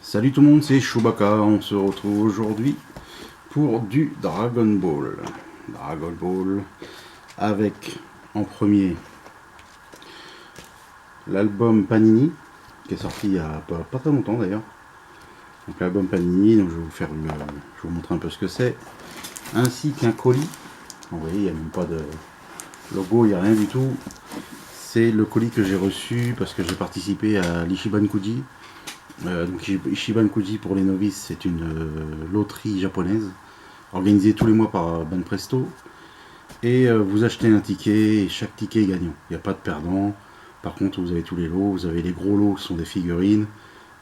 Salut tout le monde, c'est Chewbacca, on se retrouve aujourd'hui pour du Dragon Ball. Dragon Ball avec en premier l'album Panini qui est sorti il y a pas très longtemps d'ailleurs. Donc l'album Panini, donc je vais vous montrer un peu ce que c'est, ainsi qu'un colis. Vous voyez, il n'y a même pas de logo, il n'y a rien du tout. C'est le colis que j'ai reçu parce que j'ai participé à l'Ishiban Kuji. Donc Ishiban Kuji pour les novices, c'est une loterie japonaise organisée tous les mois par Banpresto. Et vous achetez un ticket et chaque ticket est gagnant. Il n'y a pas de perdant. Par contre, vous avez tous les lots. Vous avez les gros lots qui sont des figurines.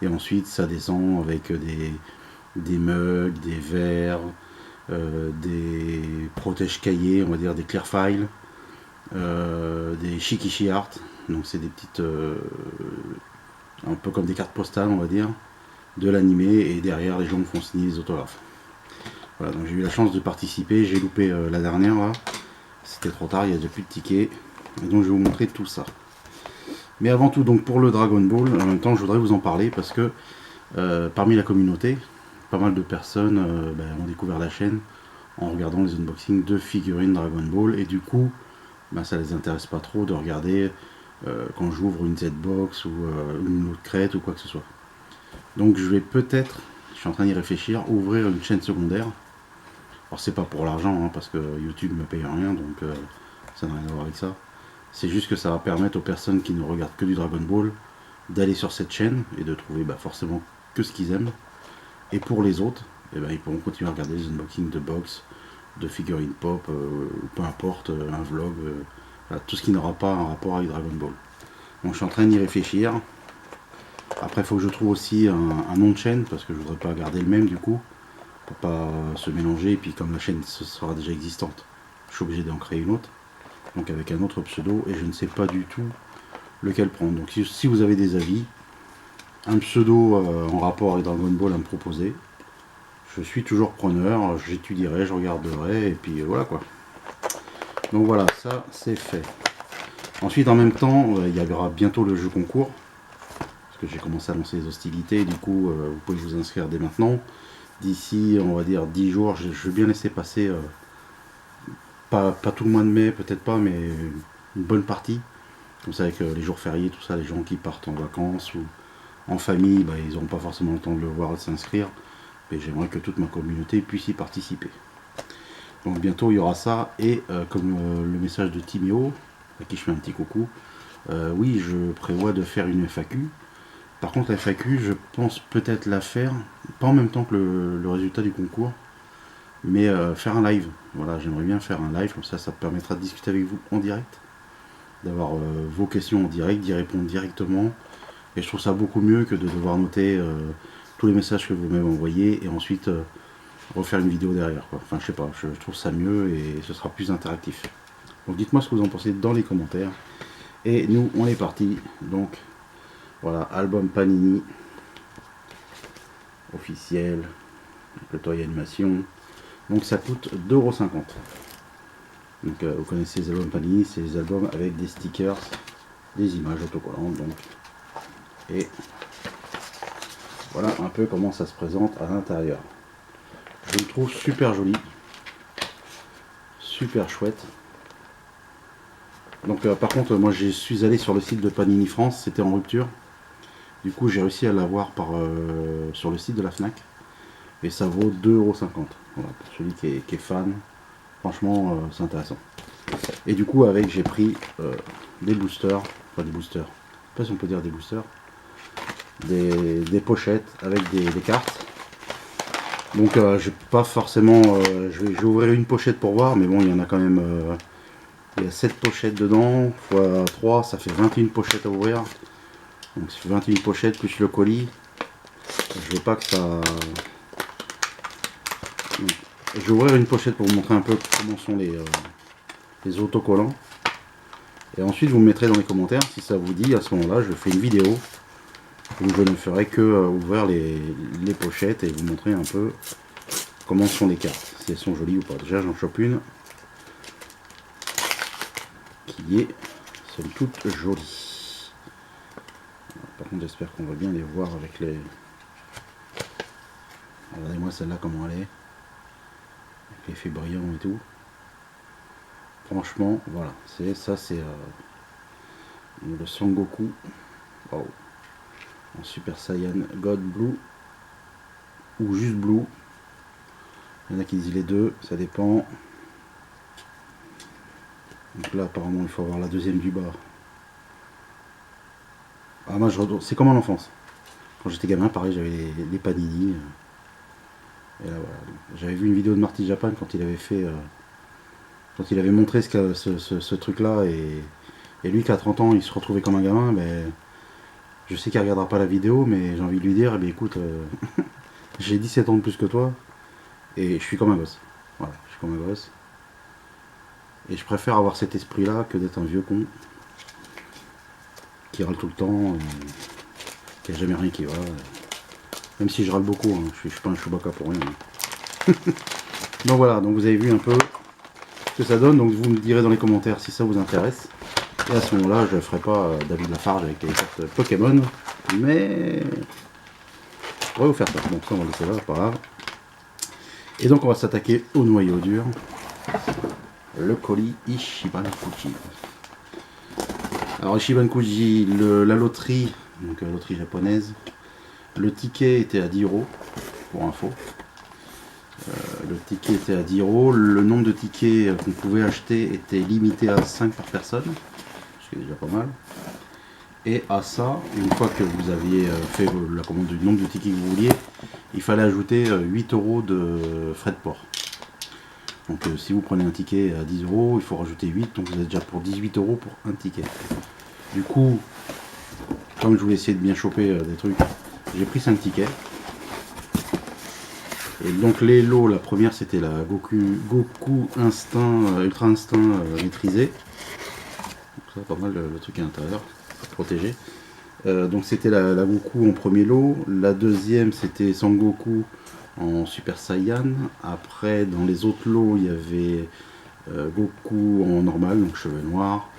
Et ensuite, ça descend avec des mugs, des verres, des protèges cahiers, on va dire des clear files, des shikishi art. Donc c'est des petites un peu comme des cartes postales, on va dire, de l'animé, et derrière les gens font signer les autographes. Voilà, donc j'ai eu la chance de participer, j'ai loupé la dernière là, c'était trop tard, il n'y a déjà plus de tickets, et donc je vais vous montrer tout ça. Mais avant tout, donc pour le Dragon Ball, en même temps je voudrais vous en parler parce que parmi la communauté, pas mal de personnes ont découvert la chaîne en regardant les unboxings de figurines Dragon Ball, et du coup ça les intéresse pas trop de regarder quand j'ouvre une Z-Box ou une autre crête ou quoi que ce soit. Donc je vais peut-être, je suis en train d'y réfléchir, ouvrir une chaîne secondaire. Alors c'est pas pour l'argent, parce que YouTube me paye rien, donc ça n'a rien à voir avec ça. C'est juste que ça va permettre aux personnes qui ne regardent que du Dragon Ball d'aller sur cette chaîne et de trouver forcément que ce qu'ils aiment. Et pour les autres, ils pourront continuer à regarder les unboxings de box, de figurines pop, peu importe, un vlog, voilà, tout ce qui n'aura pas un rapport avec Dragon Ball. Donc je suis en train d'y réfléchir. Après il faut que je trouve aussi un nom de chaîne, parce que je voudrais pas garder le même du coup, pour pas se mélanger, et puis comme la chaîne sera déjà existante, je suis obligé d'en créer une autre, donc avec un autre pseudo, et je ne sais pas du tout lequel prendre. Donc si vous avez des avis, un pseudo en rapport avec Dragon Ball à me proposer, je suis toujours preneur, j'étudierai, je regarderai, et puis voilà quoi. Donc voilà, ça c'est fait. Ensuite en même temps, il y aura bientôt le jeu concours, parce que j'ai commencé à lancer les hostilités, et du coup vous pouvez vous inscrire dès maintenant. D'ici on va dire 10 jours, je vais bien laisser passer, pas tout le mois de mai, peut-être pas, mais une bonne partie. Comme ça avec les jours fériés, tout ça, les gens qui partent en vacances ou en famille, ils n'auront pas forcément le temps de le voir et de s'inscrire. Mais j'aimerais que toute ma communauté puisse y participer. Donc bientôt il y aura ça, et comme le message de Timio, à qui je fais un petit coucou, oui, je prévois de faire une FAQ. Par contre la FAQ, je pense peut-être la faire, pas en même temps que le résultat du concours, mais faire un live. Voilà, j'aimerais bien faire un live, comme ça permettra de discuter avec vous en direct, d'avoir vos questions en direct, d'y répondre directement. Et je trouve ça beaucoup mieux que de devoir noter tous les messages que vous m'avez envoyés et ensuite refaire une vidéo derrière, quoi. Enfin je sais pas, je trouve ça mieux et ce sera plus interactif. Donc dites-moi ce que vous en pensez dans les commentaires. Et nous on est parti. Donc voilà, album Panini officiel, le toy animation. Donc ça coûte 2,50 €. Donc vous connaissez les albums Panini, c'est les albums avec des stickers, des images autocollantes. Donc. Et voilà un peu comment ça se présente à l'intérieur. Je le trouve super joli, super chouette. Donc par contre moi je suis allé sur le site de Panini France, c'était en rupture. Du coup j'ai réussi à l'avoir sur le site de la Fnac. Et ça vaut 2,50 €. Voilà, pour celui qui est fan, franchement c'est intéressant. Et du coup avec j'ai pris des boosters, enfin des boosters, je sais pas si on peut dire des boosters, des pochettes avec des cartes. Donc j'ai pas forcément, je vais ouvrir une pochette pour voir, mais bon il y en a quand même, il y a 7 pochettes dedans, x 3 ça fait 21 pochettes à ouvrir. Donc c'est 21 pochettes plus le colis. Je veux pas que ça... Donc, je vais ouvrir une pochette pour vous montrer un peu comment sont les autocollants. Et ensuite vous me mettrez dans les commentaires si ça vous dit. À ce moment là je fais une vidéo où je ne ferai que ouvrir les pochettes et vous montrer un peu comment sont les cartes, si elles sont jolies ou pas. Déjà j'en chope une qui est somme toute jolie. Par contre j'espère qu'on va bien les voir avec les Regardez-moi celle-là comment elle est. Avec l'effet brillant et tout. Franchement, voilà. Ça c'est le Son Goku. Wow. En Super Saiyan God Blue. Ou juste Blue. Il y en a qui disent les deux, ça dépend. Donc là apparemment il faut avoir la deuxième du bas. Ah moi c'est comme en enfance. Quand j'étais gamin pareil j'avais les Panini. Et là voilà. J'avais vu une vidéo de Marty Japan quand il avait fait quand il avait montré ce truc là et lui qui a 30 ans il se retrouvait comme un gamin, ben, je sais qu'il ne regardera pas la vidéo mais j'ai envie de lui dire, eh bien, écoute, j'ai 17 ans de plus que toi et je suis comme un gosse. Voilà, je suis comme un gosse. Et je préfère avoir cet esprit là que d'être un vieux con qui râle tout le temps, qui a jamais rien qui va. Même si je râle beaucoup, hein, je suis pas un Chewbacca pour rien. Hein. Donc voilà, donc vous avez vu un peu ce que ça donne, donc vous me direz dans les commentaires si ça vous intéresse. Et à ce moment-là, je ne ferai pas David Lafarge avec les cartes Pokémon, mais je pourrais vous faire ça. Donc ça on va laisser là, pas grave. Et donc on va s'attaquer au noyau dur. Le colis Ichiban Kuji. Alors Ichiban Kuji, la loterie, donc la loterie japonaise, le ticket était à 10 € pour info. Le ticket était à 10 €, le nombre de tickets qu'on pouvait acheter était limité à 5 par personne, ce qui est déjà pas mal. Et à ça, une fois que vous aviez fait la commande du nombre de tickets que vous vouliez, il fallait ajouter 8 € de frais de port. Donc si vous prenez un ticket à 10 €, il faut rajouter 8, donc vous êtes déjà pour 18 € pour un ticket. Du coup, comme je voulais essayer de bien choper des trucs, j'ai pris 5 tickets. Et donc les lots, la première c'était la Goku Instinct, Ultra Instinct maîtrisé. Donc ça pas mal le truc à l'intérieur, protégé. Donc c'était la Goku en premier lot. La deuxième c'était Sangoku en Super Saiyan. Après dans les autres lots il y avait Goku en normal, donc cheveux noirs.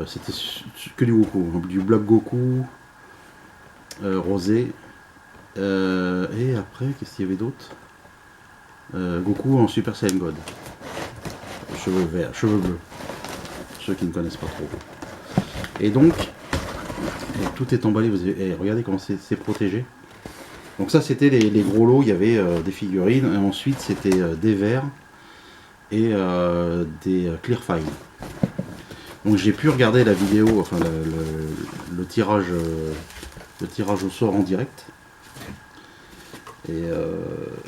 C'était que du Goku, donc du bloc Goku rosé. Et après, qu'est-ce qu'il y avait d'autre? Goku en Super Saiyan God. Cheveux verts, cheveux bleus. Ceux qui ne connaissent pas trop. Et donc, tout est emballé. Vous avez, regardez comment c'est protégé. Donc ça, c'était les gros lots. Il y avait des figurines. Et ensuite, c'était des verres et des clear files. Donc j'ai pu regarder la vidéo, enfin le tirage au sort en direct. Et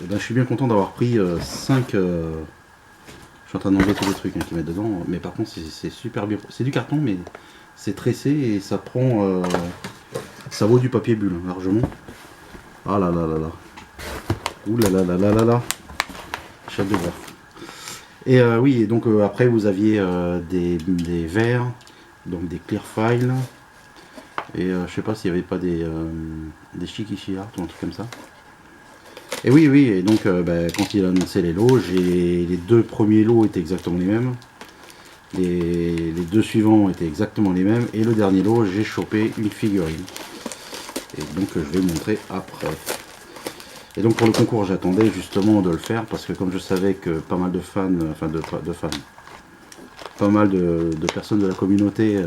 ben, je suis bien content d'avoir pris 5. Je suis en train d'enlever tous les trucs qui mettent dedans. Mais par contre, c'est super bien. C'est du carton, mais c'est tressé et ça prend. Ça vaut du papier bulle, largement. Ah là là là là. Ouh là là là là là là. J'ai hâte de voir. Et oui, et donc après, vous aviez des verres, donc des clear files. Et je sais pas s'il n'y avait pas des Shikishi Art ou un truc comme ça. Et oui, oui, et donc quand il a annoncé les lots, les deux premiers lots étaient exactement les mêmes. Les deux suivants étaient exactement les mêmes. Et le dernier lot, j'ai chopé une figurine. Et donc je vais vous montrer après. Et donc pour le concours, j'attendais justement de le faire parce que comme je savais que pas mal de fans, enfin de fans, pas mal de personnes de la communauté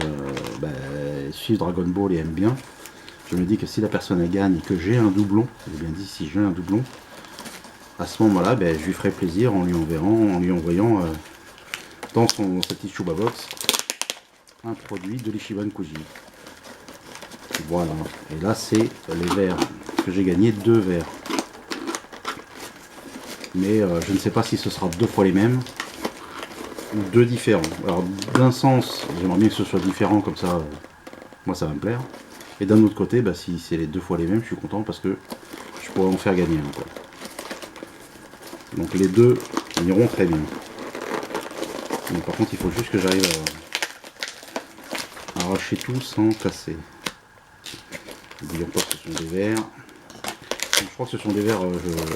suivent Dragon Ball et aiment bien, je me dis que si la personne elle gagne et que j'ai un doublon, j'ai bien dit si j'ai un doublon, à ce moment-là, je lui ferai plaisir en lui envoyant dans sa petite Chouba Box un produit de l'Ichiban Kuji. Voilà. Et là c'est les verres que j'ai gagné, 2 verres. Mais je ne sais pas si ce sera 2 fois les mêmes ou 2 différents. Alors d'un sens, j'aimerais bien que ce soit différent comme ça, moi ça va me plaire. Et d'un autre côté, si c'est les 2 fois les mêmes, je suis content parce que je pourrais en faire gagner un. Quoi. Donc les deux iront très bien. Mais par contre, il faut juste que j'arrive à arracher tout sans casser. N'oublions pas que ce sont des verres. Je crois que ce sont des verres,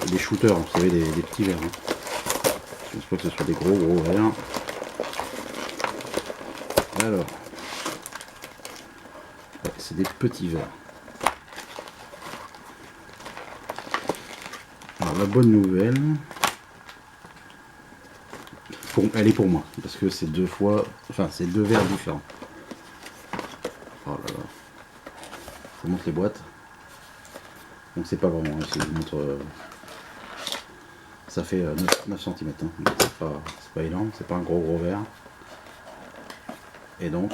des shooters, vous savez, des petits verres. Hein. Je pense pas que ce soit des gros verres. Alors, ouais, c'est des petits verres. Alors la bonne nouvelle, elle est pour moi, parce que c'est deux fois, enfin c'est deux verres différents. Oh là là. Je vous montre les boîtes. Donc c'est pas vraiment, hein, je vous montre. Ça fait 9 cm. Hein. C'est pas énorme, c'est pas un gros verre. Et donc,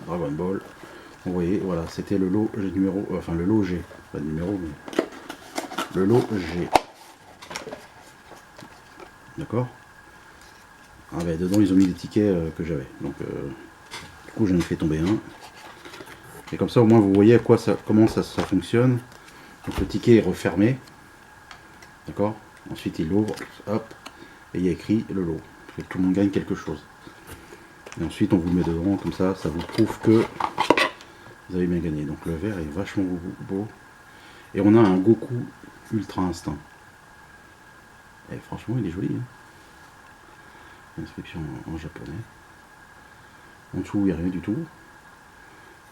Dragon Ball. Vous voyez, voilà, c'était le lot numéro, enfin le lot G, pas le numéro, mais le lot G. D'accord. Ah ben dedans ils ont mis les tickets que j'avais. Donc du coup j'en ai fait tomber un. Et comme ça au moins vous voyez à quoi comment ça fonctionne. Donc le ticket est refermé. D'accord. Ensuite il ouvre, hop, et il y a écrit le lot. Que tout le monde gagne quelque chose. Et ensuite on vous le met dedans, comme ça vous prouve que vous avez bien gagné. Donc le verre est vachement beau. Et on a un Goku Ultra Instinct. Et franchement il est joli. Hein. Inscription en japonais. En dessous il n'y a rien du tout.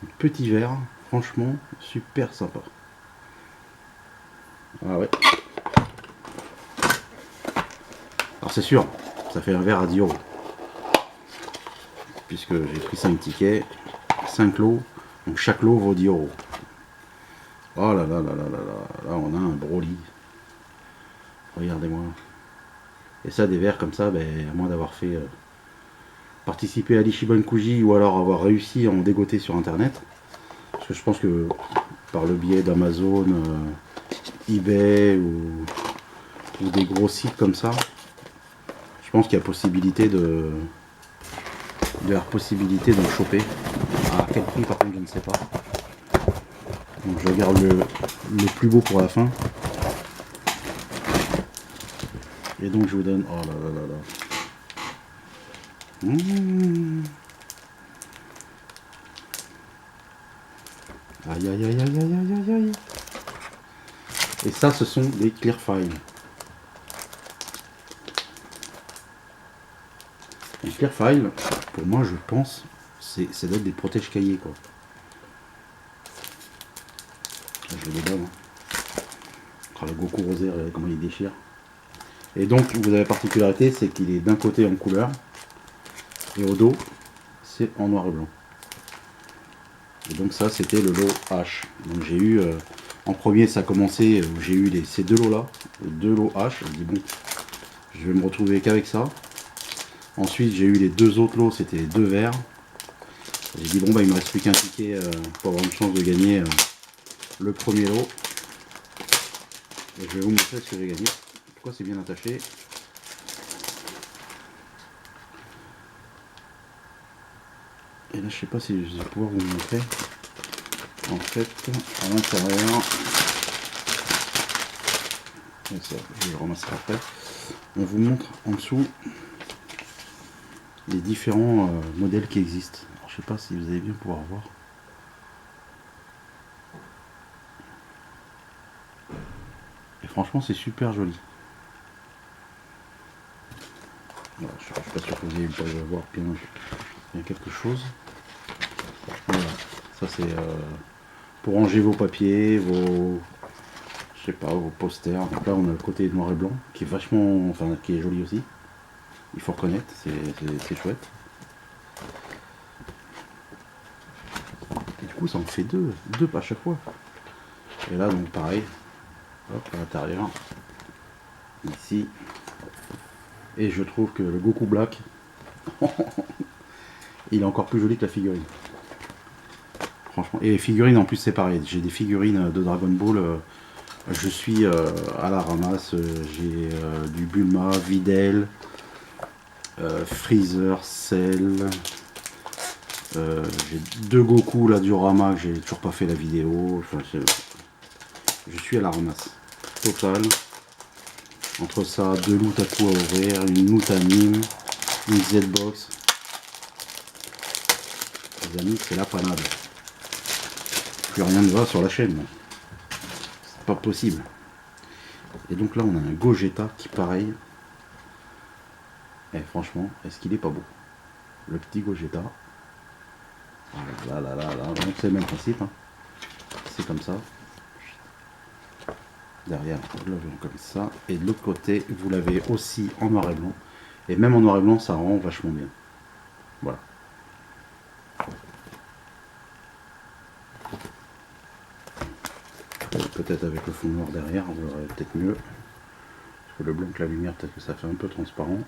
Un petit verre, franchement super sympa. Ah ouais. Alors c'est sûr, ça fait un verre à 10 €. Puisque j'ai pris 5 tickets, 5 lots, donc chaque lot vaut 10 €. Oh là là là là là là, là on a un Broly. Regardez-moi. Et ça, des verres comme ça, ben, à moins d'avoir fait participer à l'Ichiban Kuji ou alors avoir réussi à en dégoter sur internet. Parce que je pense que par le biais d'Amazon, eBay ou des gros sites comme ça, je pense qu'il y a possibilité de choper. À quel prix par contre je ne sais pas. Donc je regarde le plus beau pour la fin. Et donc je vous donne. Oh là là là là. Aïe aïe aïe aïe aïe aïe aïe aïe. Et ça ce sont des clear files. Les clear files, pour moi je pense, ça doit être des protège cahiers quoi. Je les donne. Hein. Le Goku rosé, regardez comment il déchire. Et donc vous avez la particularité, c'est qu'il est d'un côté en couleur et au dos c'est en noir et blanc. Et donc ça c'était le lot H. Donc j'ai eu en premier ça a commencé, j'ai eu ces deux lots là, deux lots H. Je dis bon, je vais me retrouver qu'avec ça. Ensuite j'ai eu les deux autres lots, c'était les deux verts. J'ai dit bon bah il me reste plus qu'un ticket pour avoir une chance de gagner le premier lot. Et je vais vous montrer ce que j'ai gagné. Pourquoi c'est bien attaché. Et là je sais pas si je vais pouvoir vous montrer. En fait à l'intérieur, je le ramasserai après, on vous montre en dessous les différents modèles qui existent. Alors, je sais pas si vous allez bien pouvoir voir. Et franchement c'est super joli. Voilà, je suis pas sûr que vous allez voir bien quelque chose. Voilà, ça c'est pour ranger vos papiers, vos posters. Donc là on a le côté noir et blanc qui est vachement, enfin qui est joli aussi. Il faut reconnaître, c'est chouette. Et du coup ça en fait deux à chaque fois. Et là donc pareil, hop à l'intérieur, ici. Et je trouve que le Goku Black, il est encore plus joli que la figurine. Franchement. Et les figurines en plus c'est pareil. J'ai des figurines de Dragon Ball. Je suis à la ramasse. J'ai du Bulma, Videl, Freezer, Cell. J'ai deux Goku là du Rama que j'ai toujours pas fait la vidéo. Enfin, je suis à la ramasse. Total. Entre ça, deux Lutaku à ouvrir, une Nutanime, une Z-Box. Les amis, c'est la panade. Plus rien ne va sur la chaîne. C'est pas possible. Et donc là, on a un Gogeta qui, pareil. Et franchement, est-ce qu'il est pas beau? Le petit Gogeta. Là. Donc c'est le même principe. Hein. C'est comme ça. derrière, vous l'avez comme ça. Et de l'autre côté, vous l'avez aussi en noir et blanc. Et même en noir et blanc, ça rend vachement bien. Voilà. Peut-être avec le fond noir derrière, vous l'aurez peut-être mieux. Parce que le blanc que la lumière, peut-être que ça fait un peu transparent.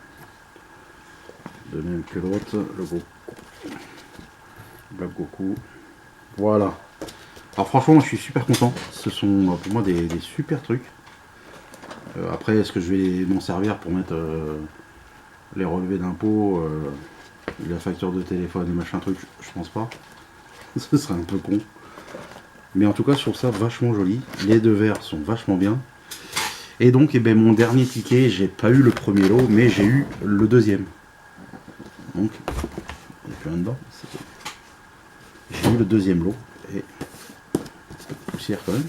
De même que l'autre, le Goku. Black Goku. Voilà. Alors franchement, je suis super content. Ce sont pour moi des super trucs. Après, est-ce que je vais m'en servir pour mettre les relevés d'impôts, la facture de téléphone et machin truc? Je pense pas. Ce serait un peu con. Mais en tout cas, je trouve ça vachement joli. Les deux verres sont vachement bien. Et donc, eh ben, mon dernier ticket, j'ai pas eu le premier lot, mais j'ai eu le deuxième. Donc, il n'y a plus rien dedans. J'ai eu le deuxième lot. Et un peu de poussière quand même.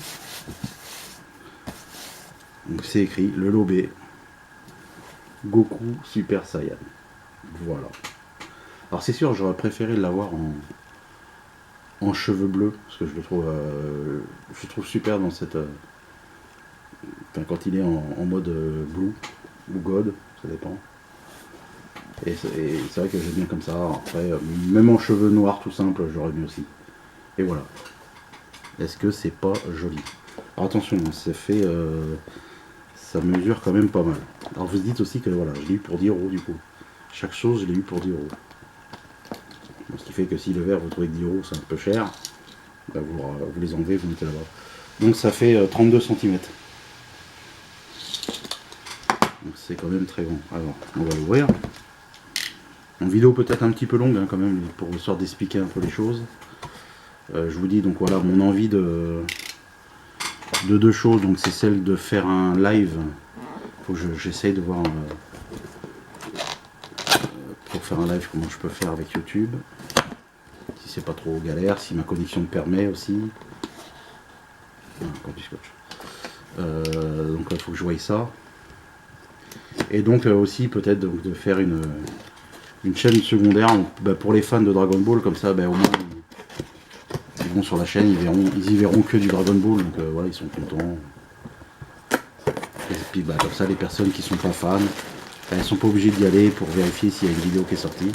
Donc c'est écrit le lot B. Goku Super Saiyan. Voilà. Alors c'est sûr, j'aurais préféré l'avoir en cheveux bleus, parce que je le trouve super dans cette... enfin, quand il est en mode blue, ou god, ça dépend. Et c'est vrai que j'aime bien comme ça. Après, même en cheveux noirs tout simple, j'aurais mis aussi. Et voilà. Est-ce que c'est pas joli? Alors attention, c'est fait... ça mesure quand même pas mal. Alors vous dites aussi que voilà, je l'ai eu pour 10 € du coup. Chaque chose, je l'ai eu pour 10 €. Donc, ce qui fait que si le verre vous trouvez que 10 € c'est un peu cher, bah vous les enlevez, vous mettez là-bas. Donc ça fait 32 cm. Donc c'est quand même très grand. Alors, on va l'ouvrir. Une vidéo peut-être un petit peu longue hein, quand même, pour histoire d'expliquer un peu les choses. Je vous dis donc voilà, mon envie de deux choses. Donc c'est celle de faire un live. Faut que j'essaye de voir pour faire un live comment je peux faire avec YouTube. Si c'est pas trop galère, si ma connexion me permet aussi. Encore du scotch. Donc il faut que je voie ça. Et donc aussi peut-être de faire une chaîne secondaire pour les fans de Dragon Ball, comme ça au moins ils vont sur la chaîne, ils y verront que du Dragon Ball, donc voilà, ils sont contents. Et puis comme ça les personnes qui sont pas fans, elles sont pas obligées d'y aller pour vérifier s'il y a une vidéo qui est sortie.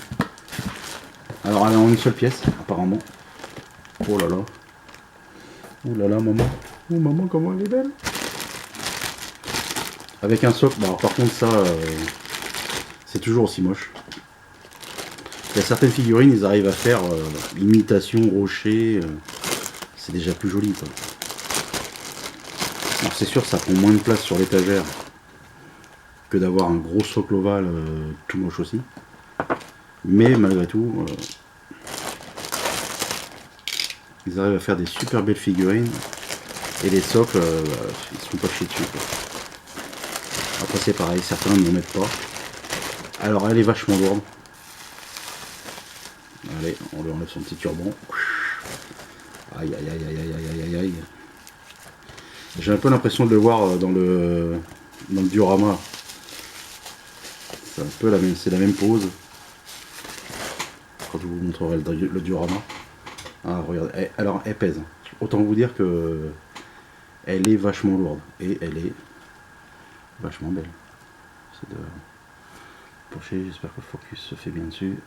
Alors elle est en une seule pièce apparemment. Oh là là. Ouh là là maman. Oh maman comment elle est belle. Avec un socle, alors par contre ça c'est toujours aussi moche. Il y a certaines figurines, ils arrivent à faire imitation rocher, c'est déjà plus joli quoi. Alors c'est sûr ça prend moins de place sur l'étagère que d'avoir un gros socle ovale tout moche aussi. Mais malgré tout, ils arrivent à faire des super belles figurines et les socles, ils se font pas chier dessus quoi. Après c'est pareil, certains ne mettent pas. Alors elle est vachement lourde. Allez, on lui enlève son petit turban. Aïe aïe aïe aïe aïe aïe aïe. J'ai un peu l'impression de le voir dans le diorama. C'est un peu c'est la même pose. Quand je vous montrerai le diorama. Ah regardez, alors elle pèse. Autant vous dire que elle est vachement lourde et elle est vachement belle. C'est de pencher, j'espère que le focus se fait bien dessus.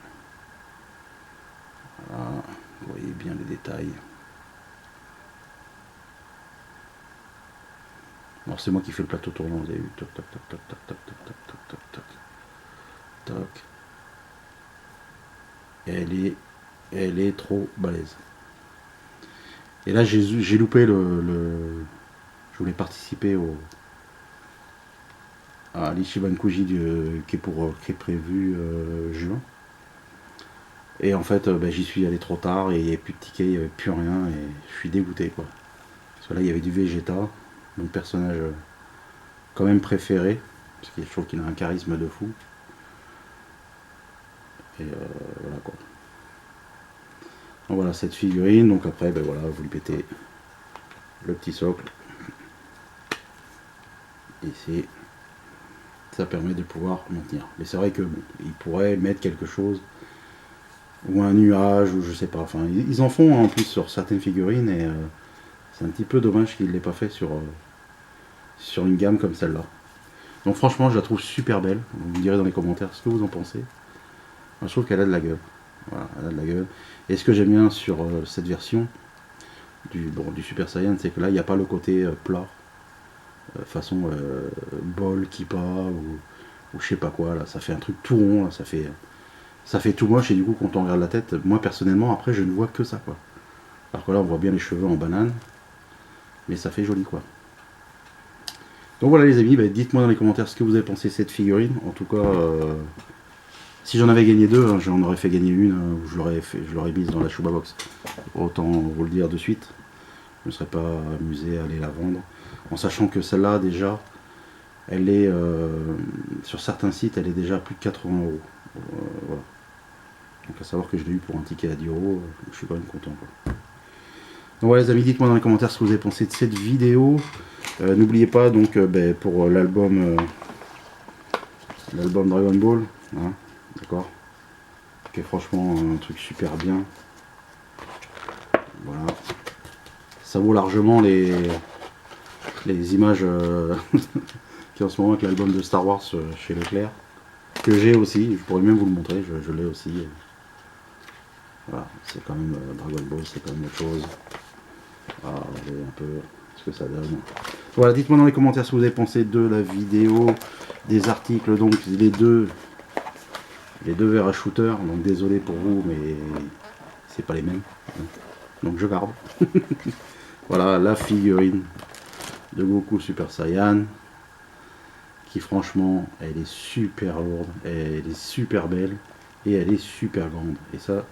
Voilà, vous voyez bien les détails. Alors c'est moi qui fais le plateau tournant, vous avez vu. Toc toc toc toc toc toc toc toc toc toc toc toc. Elle est trop balèze. Et là j'ai loupé je voulais participer à l'Ichiban Kuji qui est prévu juin. Et en fait j'y suis allé trop tard et il n'y avait plus de tickets, il n'y avait plus rien et je suis dégoûté quoi. Parce que là il y avait du Vegeta, mon personnage quand même préféré, parce que je trouve qu'il a un charisme de fou. Et voilà quoi. Donc voilà cette figurine, donc après voilà, vous lui mettez le petit socle. Ici. Ça permet de pouvoir maintenir. Mais c'est vrai que il pourrait mettre quelque chose, ou un nuage, ou je sais pas. Enfin, ils en font en plus sur certaines figurines, et c'est un petit peu dommage qu'il ne l'ait pas fait sur sur une gamme comme celle-là. Donc franchement, je la trouve super belle. Vous me direz dans les commentaires ce que vous en pensez. Moi, je trouve qu'elle a de la gueule. Voilà, elle a de la gueule. Et ce que j'aime bien sur cette version du Super Saiyan, c'est que là, il n'y a pas le côté plat, façon bol, kippa ou je sais pas quoi. Là, ça fait un truc tout rond. Là, ça fait tout moche. Et du coup, quand on regarde la tête, moi personnellement, après, je ne vois que ça, quoi. Alors que là, on voit bien les cheveux en banane, mais ça fait joli, quoi. Donc voilà les amis, bah, dites-moi dans les commentaires ce que vous avez pensé de cette figurine. En tout cas, si j'en avais gagné deux, hein, j'en aurais fait gagner une, ou je l'aurais mise dans la Chouba Box. Autant vous le dire de suite. Je ne serais pas amusé à aller la vendre. En sachant que celle-là, déjà, elle est, sur certains sites, elle est déjà à plus de 80 €. Voilà. Donc à savoir que je l'ai eu pour un ticket à 10 €, je suis quand même content, quoi. Donc voilà les amis, dites-moi dans les commentaires ce que vous avez pensé de cette vidéo. N'oubliez pas donc pour l'album Dragon Ball, hein, d'accord, qui est franchement un truc super bien. Voilà, ça vaut largement les images qui en ce moment avec l'album de Star Wars chez Leclerc, que j'ai aussi. Je pourrais même vous le montrer, je l'ai aussi. Voilà, c'est quand même Dragon Ball, c'est quand même autre chose. Voilà, regardez un peu ce que ça donne. Voilà, dites-moi dans les commentaires ce que vous avez pensé de la vidéo, des articles, donc les deux verres à shooter. Donc désolé pour vous, mais c'est pas les mêmes. Donc je garde. Voilà la figurine de Goku Super Saiyan, qui franchement, elle est super lourde, elle est super belle et elle est super grande. Et ça,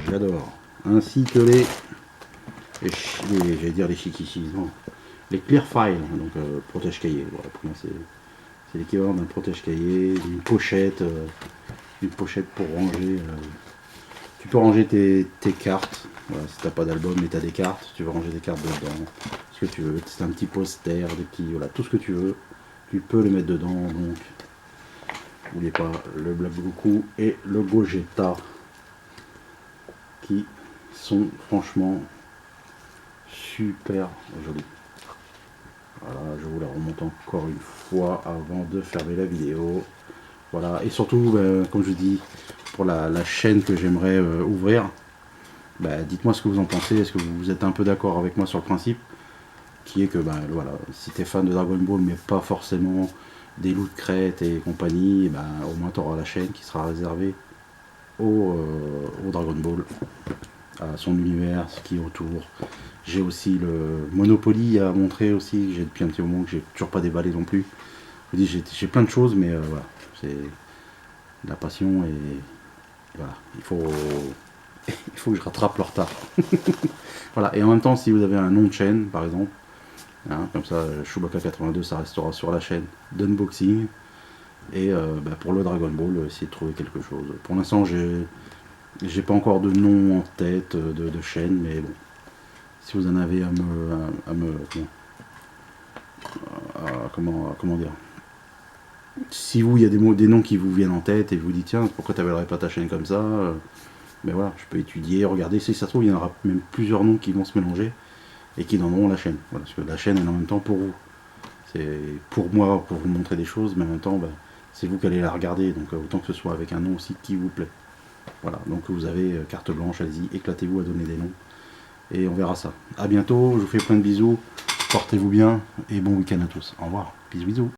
j'adore. Ainsi que j'allais dire les Shikishis, non, les Clear File, donc protège-cahier. Voilà, pour moi c'est l'équivalent d'un protège-cahier, d'une pochette, pour ranger. Tu peux ranger tes cartes. Voilà, si t'as pas d'album mais t'as des cartes, tu veux ranger des cartes dedans, ce que tu veux. C'est un petit poster, des petits, voilà, tout ce que tu veux, tu peux le mettre dedans. Donc, n'oubliez pas le Black Goku et le Gogeta, qui sont franchement super jolis. Voilà, je vous la remonte encore une fois avant de fermer la vidéo. Voilà, et surtout, comme je dis, pour la chaîne que j'aimerais ouvrir, dites-moi ce que vous en pensez. Est-ce que vous êtes un peu d'accord avec moi sur le principe, qui est que voilà, si tu es fan de Dragon Ball, mais pas forcément des loups de crête et compagnie, au moins tu auras la chaîne qui sera réservée au Dragon Ball, à son univers, ce qui est autour. J'ai aussi le Monopoly à montrer aussi, j'ai depuis un petit moment que j'ai toujours pas déballé non plus. Je vous dis, j'ai plein de choses, mais voilà, c'est la passion et voilà, il faut que je rattrape le retard. Voilà, et en même temps, si vous avez un nom de chaîne, par exemple, hein, comme ça, Chewbacca82, ça restera sur la chaîne d'unboxing. Et pour le Dragon Ball, essayer de trouver quelque chose. Pour l'instant, j'ai pas encore de nom en tête de chaîne, mais bon, si vous en avez comment dire, si vous, il y a des noms qui vous viennent en tête et vous dites tiens, pourquoi tu n'appellerais pas ta chaîne comme ça, voilà, je peux étudier, regarder, si ça se trouve, il y en aura même plusieurs noms qui vont se mélanger et qui donneront la chaîne. Voilà, parce que la chaîne est en même temps pour vous. C'est pour moi, pour vous montrer des choses, mais en même temps, c'est vous qui allez la regarder, donc autant que ce soit avec un nom aussi qui vous plaît. Voilà, donc vous avez carte blanche, allez-y, éclatez-vous à donner des noms. Et on verra ça. A bientôt, je vous fais plein de bisous, portez-vous bien, et bon week-end à tous. Au revoir, bisous bisous.